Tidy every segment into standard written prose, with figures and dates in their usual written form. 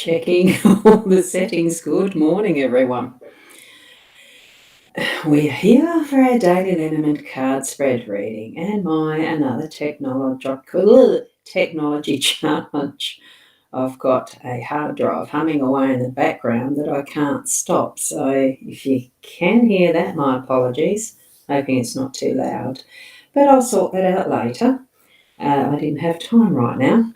Checking all the settings. Good morning, everyone. We're here for our daily LENORMAND card spread reading and another technology challenge. I've got a hard drive humming away in the background that I can't stop. So if you can hear that, my apologies. Hoping it's not too loud. But I'll sort that out later. I didn't have time right now.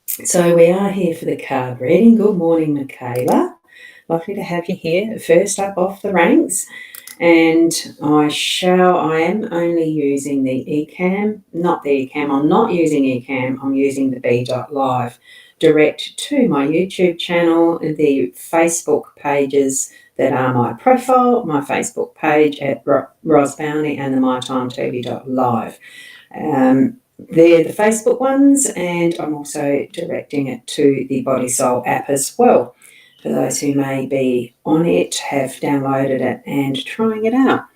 So we are here for the card reading. Good morning, Michaela. Lovely to have you here. First up off the ranks. And I am only using the eCam, not the eCam. I'm not using eCam. I'm using the B.Live direct to my YouTube channel, the Facebook pages that are my profile, my Facebook page at Ros Boundy and the MyTimeTV.live. They're the Facebook ones, and I'm also directing it to the Body Soul app as well, for those who may be on it, have downloaded it and trying it out.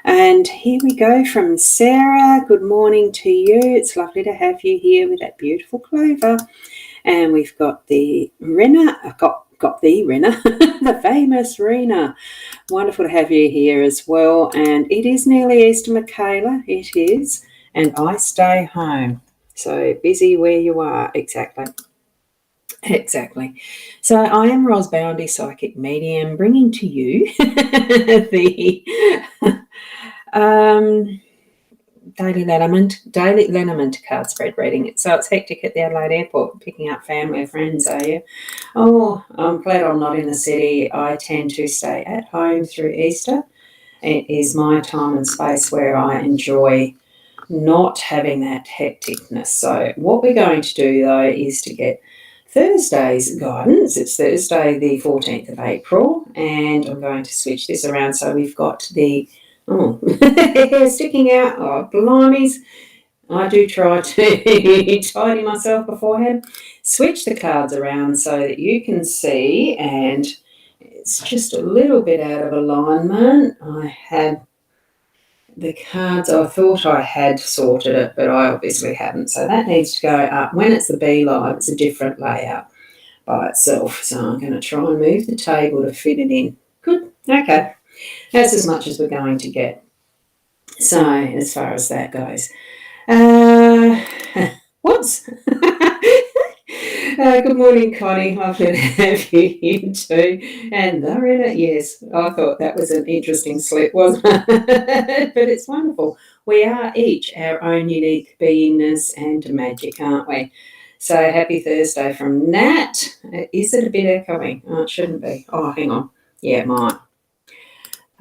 And here we go from Sarah. Good morning to you. It's lovely to have you here with that beautiful clover. And we've got the Rena, got the Rena, the famous Rena. Wonderful to have you here as well. And it is nearly Easter, Michaela. It is. And I stay home. So busy where you are. Exactly. So I am Ros Boundy Psychic Medium, bringing to you the daily LENORMAND card spread reading. So it's hectic at the Adelaide airport, picking up family or friends, are you? Oh, I'm glad I'm not in the city. I tend to stay at home through Easter. It is my time and space where I enjoy not having that hecticness. So what we're going to do, though, is to get Thursday's guidance. It's Thursday the 14th of April, and I'm going to switch this around so we've got the hair sticking out. Oh, blimeys. I do try to tidy myself beforehand. Switch the cards around so that you can see, and it's just a little bit out of alignment. I had the cards, I thought I had sorted it, but I obviously haven't. So that needs to go up. When it's the B.Live, it's a different layout by itself. So I'm going to try and move the table to fit it in. Good. Okay. That's as much as we're going to get. So as far as that goes. Whoops. Good morning, Connie. Lovely to have you here too. And Lorena, yes, I thought that was an interesting slip, wasn't it? But it's wonderful. We are each our own unique beingness and magic, aren't we? So happy Thursday from Nat. Is it a bit echoing? Oh, it shouldn't be. Oh, hang on. Yeah, it might.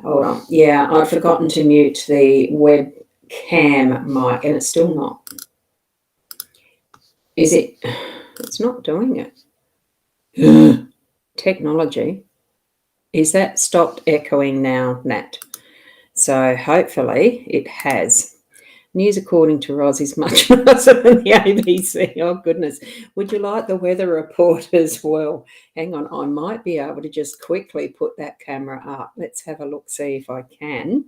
Hold on. Yeah, I've forgotten to mute the webcam mic, and it's still not. Is it? It's not doing it. Technology. Is that stopped echoing now, Nat? So hopefully it has. News according to Ros is much nicer than the ABC. Oh, goodness. Would you like the weather report as well? Hang on. I might be able to just quickly put that camera up. Let's have a look, see if I can.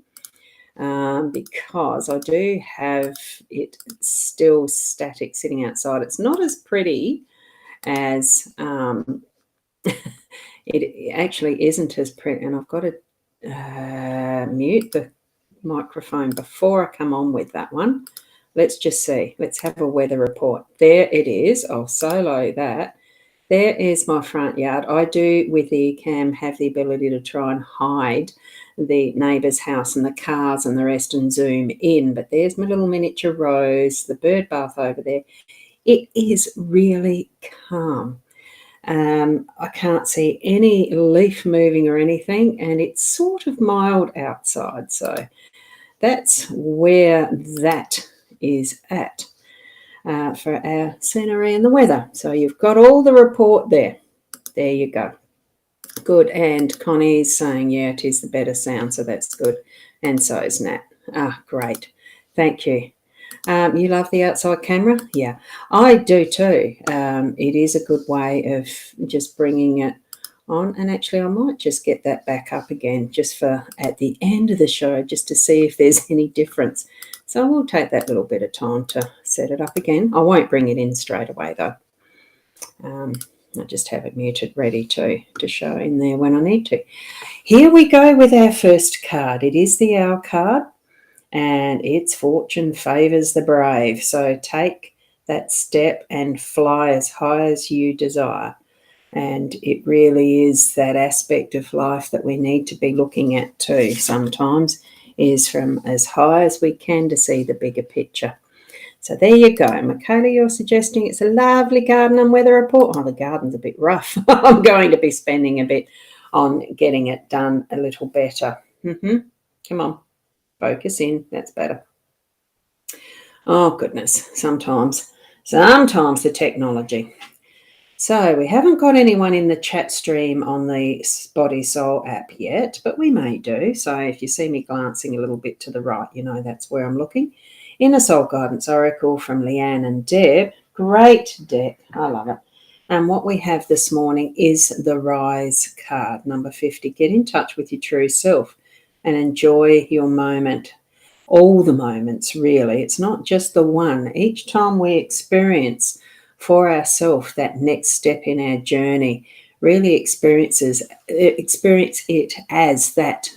Because I do have it still static sitting outside. It's not as pretty as it actually isn't as pretty, and I've got to mute the microphone before I come on with that one. Let's just see. Let's have a weather report. There it is. I'll solo that. There is my front yard. I do, with the cam, have the ability to try and hide the neighbour's house and the cars and the rest and zoom in. But there's my little miniature rose, the bird bath over there. It is really calm. I can't see any leaf moving or anything, and it's sort of mild outside. So that's where that is at. For our scenery and the weather. So you've got all the report there. There you go. Good. And Connie's saying, yeah, it is the better sound, so that's good. And so is Nat. Great. Thank you. You love the outside camera? Yeah, I do too. It is a good way of just bringing it on. And actually, I might just get that back up again just for at the end of the show, just to see if there's any difference. So I will take that little bit of time to set it up again. I won't bring it in straight away, though. I just have it muted, ready to show in there when I need to. Here we go with our first card. It is the Owl card, and its fortune favours the brave. So take that step and fly as high as you desire. And it really is that aspect of life that we need to be looking at too sometimes, is from as high as we can to see the bigger picture. So there you go. Michaela, you're suggesting it's a lovely garden and weather report. Oh, the garden's a bit rough. I'm going to be spending a bit on getting it done a little better. Come on, focus in. That's better. Oh, goodness. Sometimes the technology. So we haven't got anyone in the chat stream on the Body Soul app yet, but we may do. So if you see me glancing a little bit to the right, you know that's where I'm looking. Inner Soul Guidance Oracle from Leanne and Deb. Great deck. I love it. And what we have this morning is the Rise card, number 50. Get in touch with your true self and enjoy your moment. All the moments, really. It's not just the one. Each time we experience for ourselves that next step in our journey, really experience it as that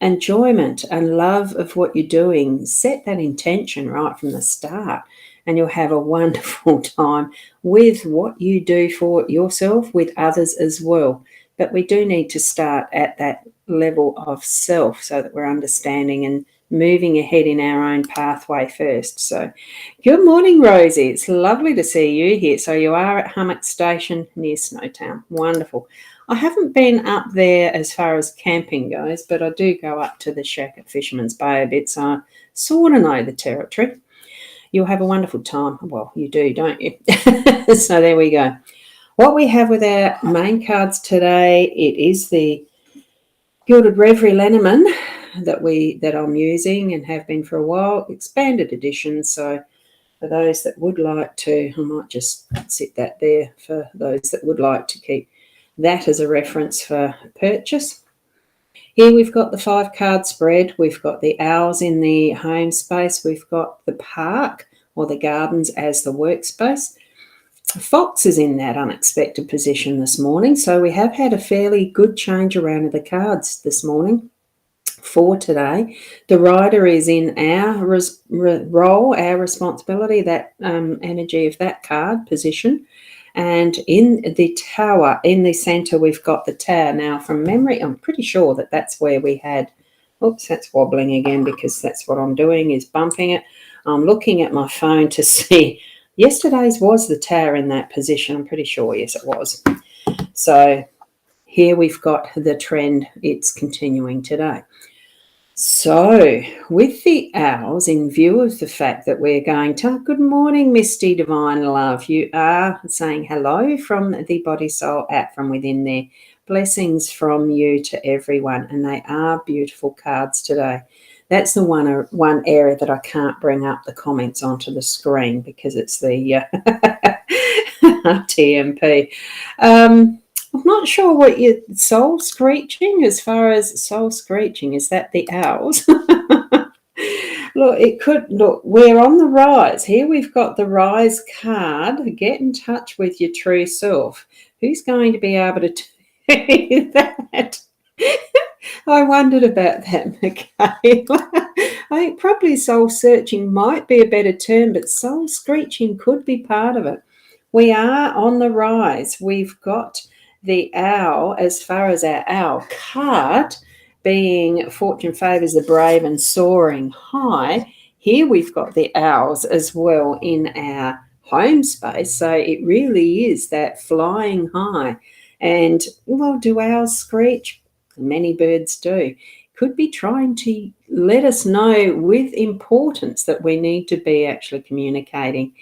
enjoyment and love of what you're doing. Set that intention right from the start, and you'll have a wonderful time with what you do for yourself, with others as well. But we do need to start at that level of self so that we're understanding and moving ahead in our own pathway first. So good morning, Rosie. It's lovely to see you here. So you are at Hummock Station near Snowtown. Wonderful. I haven't been up there as far as camping goes, but I do go up to the shack at Fisherman's Bay a bit, so I sort of know the territory. You'll have a wonderful time. Well, you do, don't you? So there we go. What we have with our main cards today, it is the Gilded Reverie LENORMAND that I'm using and have been for a while, expanded edition. So for those that would like to, I might just sit that there for those that would like to keep that as a reference for purchase. Here we've got the 5-card spread. We've got the owls in the home space. We've got the park or the gardens as the workspace. Fox is in that unexpected position this morning. So we have had a fairly good change around of the cards this morning for today. The rider is in our role, our responsibility, that energy of that card position. And in the tower, in the centre, we've got the tower. Now, from memory, I'm pretty sure that that's where we had, oops, that's wobbling again because that's what I'm doing, is bumping it. I'm looking at my phone to see. Yesterday's was the tower in that position. I'm pretty sure, yes, it was. So here we've got the trend. It's continuing today. So with the owls, in view of the fact that we're going to, good morning, Misty Divine Love. You are saying hello from the Body Soul app from within there. Blessings from you to everyone. And they are beautiful cards today. That's the one area that I can't bring up the comments onto the screen because it's the TMP. I'm not sure what your soul screeching, as far as soul screeching, is that the owls? Look, we're on the rise. Here we've got the rise card. Get in touch with your true self. Who's going to be able to tell you that? I wondered about that, Michaela. I think probably soul searching might be a better term, but soul screeching could be part of it. We are on the rise. We've got the owl, as far as our owl card, being fortune favours the brave and soaring high. Here we've got the owls as well in our home space. So it really is that flying high. And, well, do owls screech? Many birds do. Could be trying to let us know with importance that we need to be actually communicating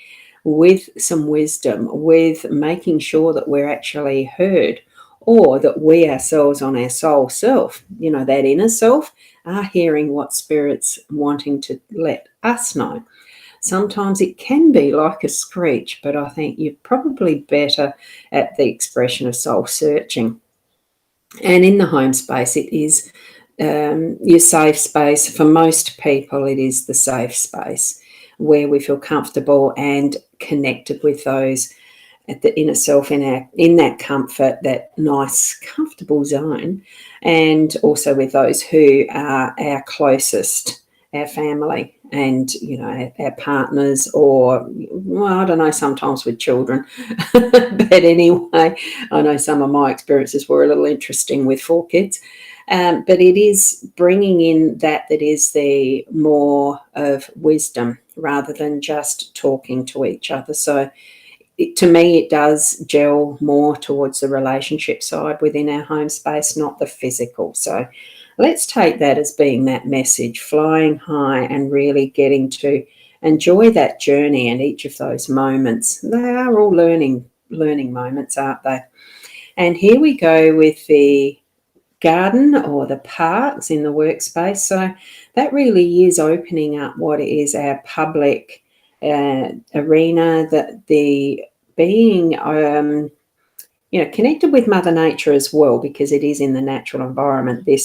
with some wisdom, with making sure that we're actually heard, or that we ourselves on our soul self, that inner self, are hearing what Spirit's wanting to let us know. Sometimes it can be like a screech, but I think you're probably better at the expression of soul searching. And in the home space, it is your safe space. For most people, it is the safe space where we feel comfortable and connected with those at the inner self, in that comfort, that nice, comfortable zone, and also with those who are our closest, our family, and our partners, or I don't know, sometimes with children. But anyway, I know some of my experiences were a little interesting with 4 kids. But it is bringing in that is the more of wisdom rather than just talking to each other. So to me, it does gel more towards the relationship side within our home space, not the physical. So let's take that as being that message, flying high and really getting to enjoy that journey and each of those moments. They are all learning moments, aren't they? And here we go with the garden or the parks in the workspace. So that really is opening up what is our public arena, that the being connected with Mother Nature as well, because it is in the natural environment. The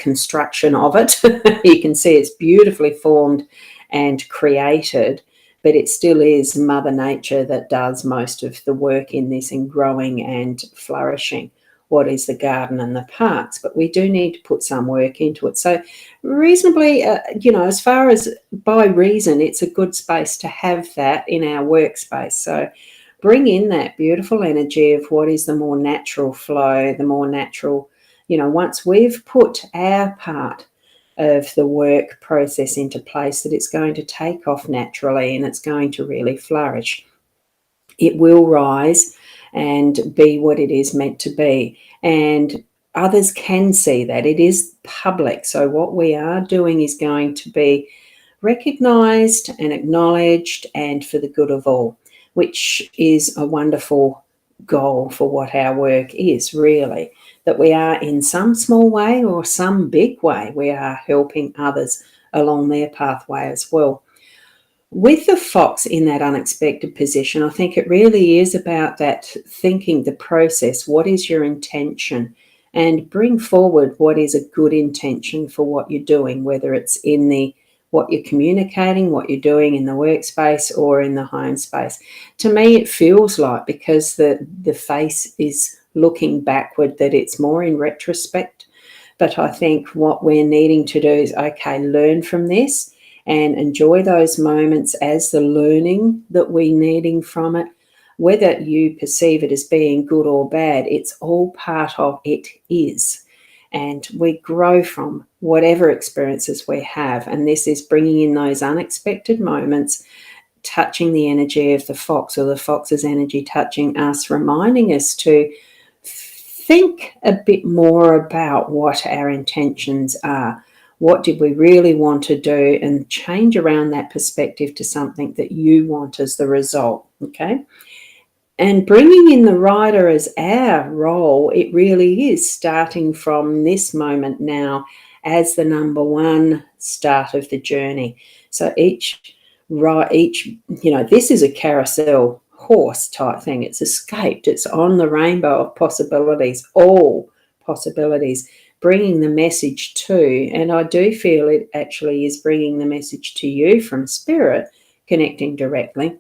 construction of it, you can see it's beautifully formed and created, but it still is Mother Nature that does most of the work in this, in growing and flourishing what is the garden and the parks. But we do need to put some work into it. So reasonably, as far as by reason, it's a good space to have that in our workspace. So bring in that beautiful energy of what is the more natural flow, the more natural, once we've put our part of the work process into place, that it's going to take off naturally and it's going to really flourish. It will rise and be what it is meant to be. And others can see that. It is public. So what we are doing is going to be recognised and acknowledged, and for the good of all, which is a wonderful goal for what our work is, really, that we are in some small way or some big way, we are helping others along their pathway as well. With the fox in that unexpected position, I think it really is about that thinking, the process, what is your intention, and bring forward what is a good intention for what you're doing, whether it's in what you're communicating, what you're doing in the workspace or in the home space. To me, it feels like, because the face is looking backward, that it's more in retrospect. But I think what we're needing to do is, okay, learn from this and enjoy those moments as the learning that we're needing from it. Whether you perceive it as being good or bad, it's all part of it is. And we grow from whatever experiences we have. And this is bringing in those unexpected moments, touching the energy of the fox, or the fox's energy touching us, reminding us to think a bit more about what our intentions are. What did we really want to do, and change around that perspective to something that you want as the result, okay? And bringing in the rider as our role, it really is starting from this moment now as the number one start of the journey. So each, this is a carousel horse type thing. It's escaped. It's on the rainbow of possibilities, all possibilities, bringing the message to, and I do feel it actually is bringing the message to you from Spirit, connecting directly.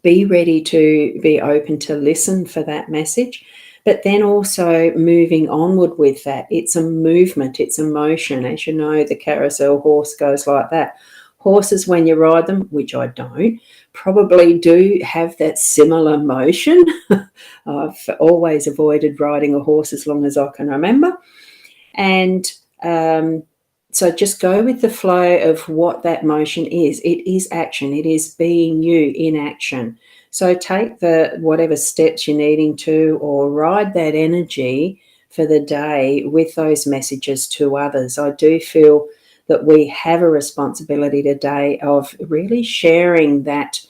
Be ready to be open to listen for that message, but then also moving onward with that. It's a movement, it's a motion. As you know, the carousel horse goes like that. Horses, when you ride them, which I don't, probably do have that similar motion. I've always avoided riding a horse as long as I can remember. And so just go with the flow of what that motion is. It is action. It is being you in action. So take whatever steps you're needing to, or ride that energy for the day with those messages to others. I do feel that we have a responsibility today of really sharing that,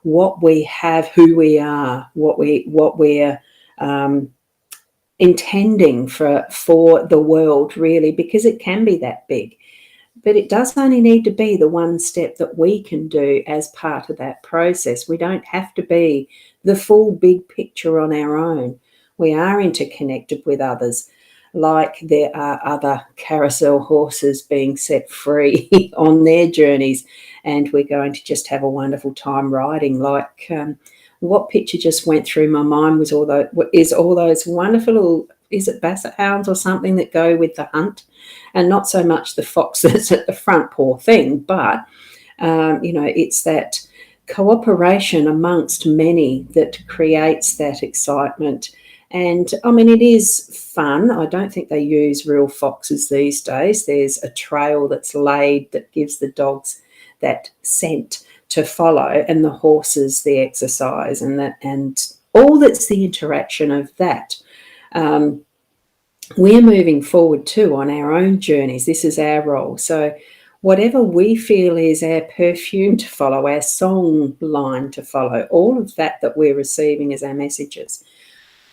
what we have, who we are, what we're intending for the world, really, because it can be that big. But it does only need to be the one step that we can do as part of that process. We don't have to be the full big picture on our own. We are interconnected with others. like there are other carousel horses being set free on their journeys, and we're going to just have a wonderful time riding. Like what picture just went through my mind was all those wonderful little, is it basset hounds or something that go with the hunt, and not so much the fox that's at the front, poor thing, but it's that cooperation amongst many that creates that excitement. And I mean, it is fun. I don't think they use real foxes these days. There's a trail that's laid that gives the dogs that scent to follow, and the horses the exercise, and all that's the interaction of that. We're moving forward too on our own journeys. This is our role. So whatever we feel is our perfume to follow, our song line to follow, all of that we're receiving as our messages,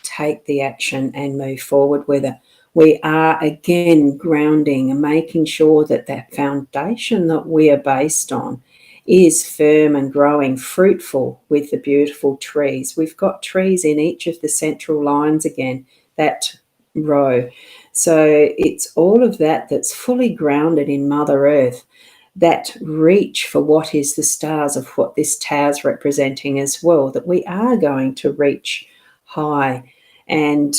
take the action and move forward with it. We are again grounding and making sure that that foundation that we are based on is firm and growing, fruitful with the beautiful trees. We've got trees in each of the central lines again, that row. So it's all of that that's fully grounded in Mother Earth, that reach for what is the stars of what this tower's representing as well, that we are going to reach high and,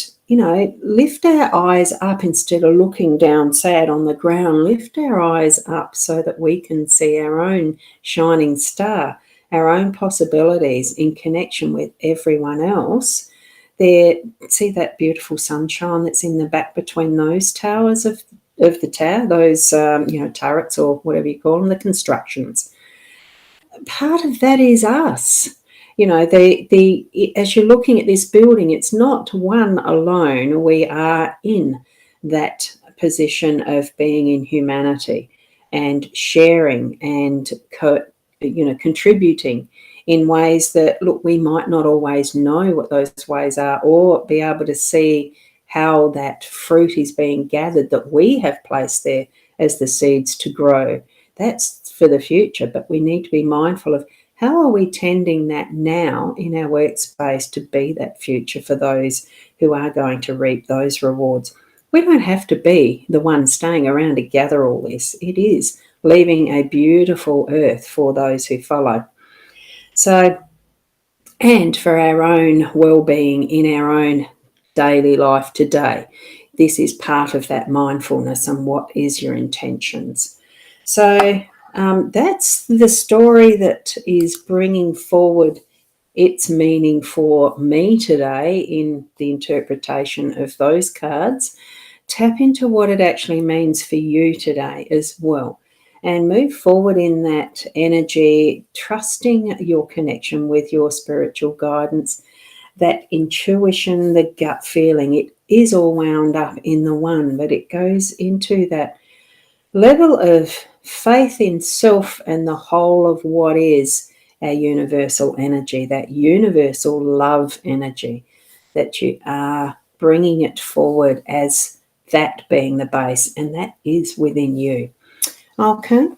lift our eyes up instead of looking down sad on the ground. Lift our eyes up so that we can see our own shining star, our own possibilities in connection with everyone else. There, see that beautiful sunshine that's in the back between those towers of the tower, those turrets or whatever you call them, the constructions. Part of that is us. As you're looking at this building, it's not one alone. We are in that position of being in humanity and sharing and contributing in ways that, look, we might not always know what those ways are, or be able to see how that fruit is being gathered that we have placed there as the seeds to grow. That's for the future, but we need to be mindful of how are we tending that now in our workspace to be that future for those who are going to reap those rewards. We don't have to be the one staying around to gather all this. It is leaving a beautiful earth for those who follow. So, and for our own well-being in our own daily life today, this is part of that mindfulness and what is your intentions. So that's the story that is bringing forward its meaning for me today in the interpretation of those cards. Tap into what it actually means for you today as well, and move forward in that energy, trusting your connection with your spiritual guidance, that intuition, the gut feeling. It is all wound up in the one, but it goes into that level of faith in self and the whole of what is our universal energy, that universal love energy, that you are bringing it forward as that being the base, and that is within you. Okay,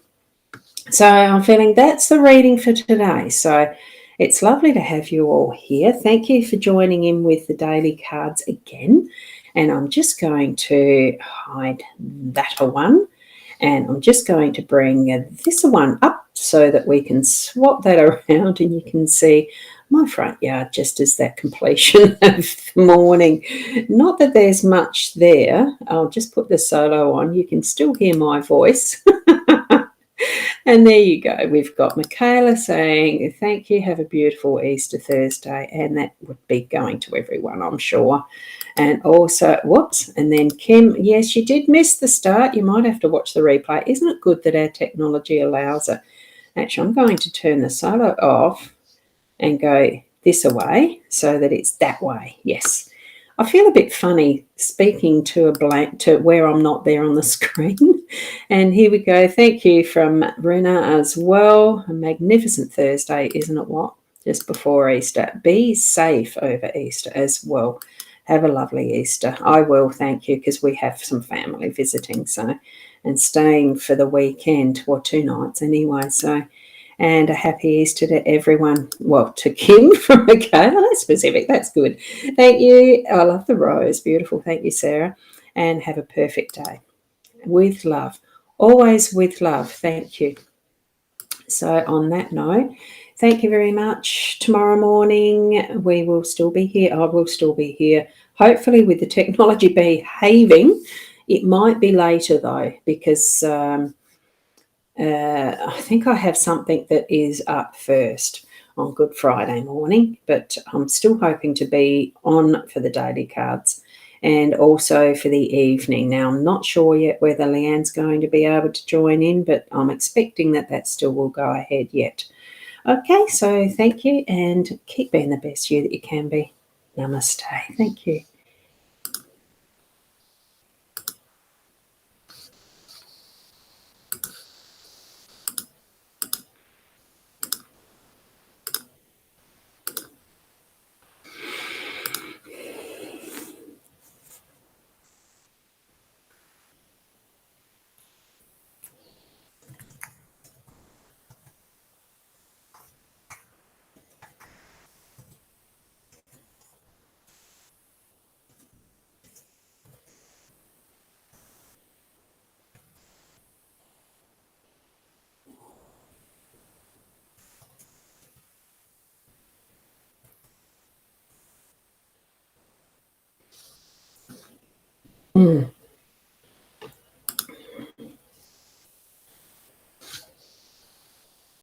so I'm feeling that's the reading for today. So it's lovely to have you all here. Thank you for joining in with the daily cards again. And I'm just going to hide that one. And I'm just going to bring this one up so that we can swap that around and you can see my front yard just as that completion of the morning. Not that there's much there. I'll just put the solo on. You can still hear my voice. And there you go. We've got Michaela saying, thank you, have a beautiful Easter Thursday. And that would be going to everyone, I'm sure. And also, whoops, and then Kim, yes, you did miss the start. You might have to watch the replay. Isn't it good that our technology allows it? Actually, I'm going to turn the solo off and go this away so that it's that way. Yes. I feel a bit funny speaking to a blank, to where I'm not there on the screen. And here we go. Thank you from Runa as well. A magnificent Thursday, isn't it what? Just before Easter. Be safe over Easter as well. Have a lovely Easter. I will, thank you, because we have some family visiting, so, and staying for the weekend, or 2 nights anyway, so. And a happy Easter to everyone. Well, to Kim from Michaela. That's specific. That's good. Thank you. I love the rose. Beautiful. Thank you, Sarah. and have a perfect day. With love. Always with love. Thank you. So on that note, thank you very much. Tomorrow morning we will still be here. I will still be here. Hopefully with the technology behaving. It might be later though, because I think I have something that is up first on Good Friday morning, but I'm still hoping to be on for the daily cards and also for the evening. Now, I'm not sure yet whether Leanne's going to be able to join in, but I'm expecting that still will go ahead yet. Okay, so thank you, and keep being the best you that you can be. Namaste. Thank you. Mm.